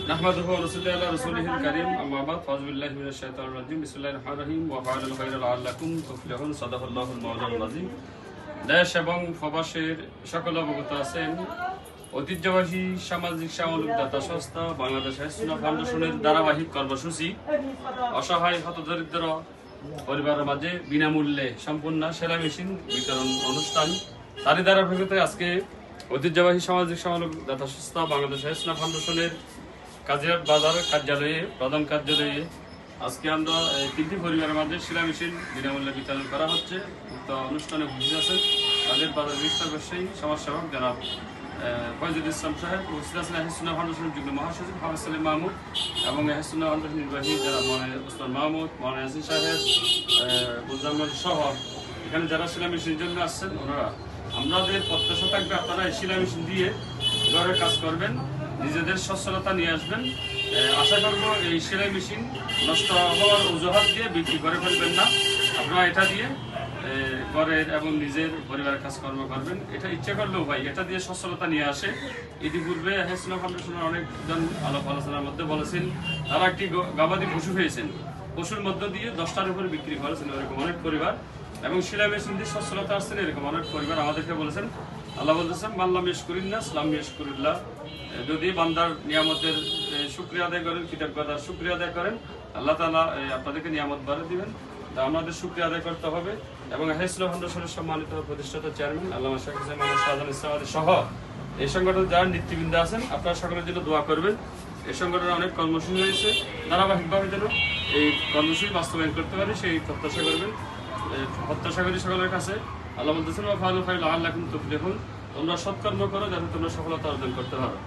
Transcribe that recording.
নাহমাদুহু ওয়া নুসাল্লি আলা রাসূলিহিল কারীম আম্মা বা'দ ফাউযু বিল্লাহি মিনাশ শাইতানির রাজীম বিসমিল্লাহির রহমানির রহিম ওয়া ফাআলুল খায়রা লাআল্লাকুম তুফলিহুন সাদাকাল্লাহুল মাওলানাল আযীম। দেশ এবং প্রবাসের সকল অবগত আছেন ঐতিহ্যবাহী সামাজিক সামূহিক দাতা সংস্থা বাংলাদেশ হাইসুন্নাহ ফাউন্ডেশনের ধারাবাহিক কর্মসূচি অসহায় হতদরিদ্র পরিবারের মাঝে বিনামূল্যে সম্পূর্ণ সেলাই মেশিন বিতরণ অনুষ্ঠান। তারই ধারাবাহিকতায় আজকে ঐতিহ্যবাহী সামাজিক সামূহিক দাতা সংস্থা বাংলাদেশ হাইসুন্নাহ ফাউন্ডেশনের কাজিরাট বাজার কার্যালয়ে প্রধান কার্যালয়ে আজকে আমরা তিনটি পরিবারের মাঝে সেলাই মেশিন বিনামূল্যে বিতরণ করা হচ্ছে। উক্ত অনুষ্ঠানে উপস্থিত আছেন কাজিরাট বাজার রেজিস্ট্রার ব্যবসায়ী সমাজসেবক জনাব ফয়জুল ইসলাম সাহেব, উপস্থিত আছেন হাইসুন্নাহ ফাউন্ডেশনের যুগ্ম মহাসচিব হাফেজ সালেম মাহমুদ এবং হাইসুন্নাহ ফাউন্ডেশন নির্বাহী জনাব মাওলানা ওসমান মাহমুদ, মাওলানা ইয়াসিন সাহেব, মুজাম্মেল সহ এখানে যারা সেলাই মেশিনের জন্য আসছেন ওনারা। আমাদের প্রত্যাশা থাকবে আপনারা এই সেলাই মেশিন দিয়ে ঘরে কাজ করবেন, নিজেদের সচ্ছলতা নিয়ে আসবেন। আশা করব এই সেলাই মেশিন নষ্ট হওয়ার অজুহাত দিয়ে বিক্রি করে ফেলবেন না। আপনারা এটা দিয়ে ঘরের এবং নিজের পরিবারের কাজকর্ম করবেন। এটা ইচ্ছা করলেও ভাই এটা দিয়ে সচ্ছলতা নিয়ে আসে। ইতিপূর্বে হাইসুন্নাহ ফাউন্ডেশনের অনেকজন আলাপ আলোচনার মধ্যে বলেছেন তারা একটি গবাদি পশু পেয়েছেন, পশুর মধ্য দিয়ে 10টার উপরে বিক্রি করেছেন এরকম অনেক পরিবার, এবং সেলাই মেশিন দিয়ে সচ্ছলতা আসছেন এরকম অনেক পরিবার আমাদেরকে বলেছেন। আল্লাহ বলতেছেন মাল্লাম ইয়াশকুরিল্লাহ সালাম ইয়াশকুরিল্লাহ, যদি বান্দার নিয়ামতের শুকরিয়া আদায় করেন, কৃতজ্ঞতার শুকরিয়া আদায় করেন, আল্লাহ তাআলা আপনাদেরকে নিয়ামত বাড়িয়ে দিবেন। তা আমাদের শুকরিয়া আদায় করতে হবে। এবং হাইসুন্নাহ ফাউন্ডেশনের সম্মানিত প্রতিষ্ঠাতা চেয়ারম্যান আল্লামা শেখ হুসাইন মোহাম্মদ শাহজাহান ইসলামাবাদী সহ এই সংগঠনের যারা নেতৃবৃন্দ আছেন আপনারা সকলের জন্য দোয়া করবেন। এই সংগঠনের অনেক কর্মসূচি হয়েছে, ধারাবাহিকভাবে যেন এই কর্মসূচি বাস্তবায়ন করতে পারে সেই প্রত্যাশা করবেন। প্রত্যাশা করি সকলের কাছে। আল্লাহ বলতেছেন ওয়া ফাআলুল খায়রা লাআল্লাকুম তুফলিহুন, তোমরা সৎকর্ম করো যাতে তোমরা সফলতা অর্জন করতে পারো।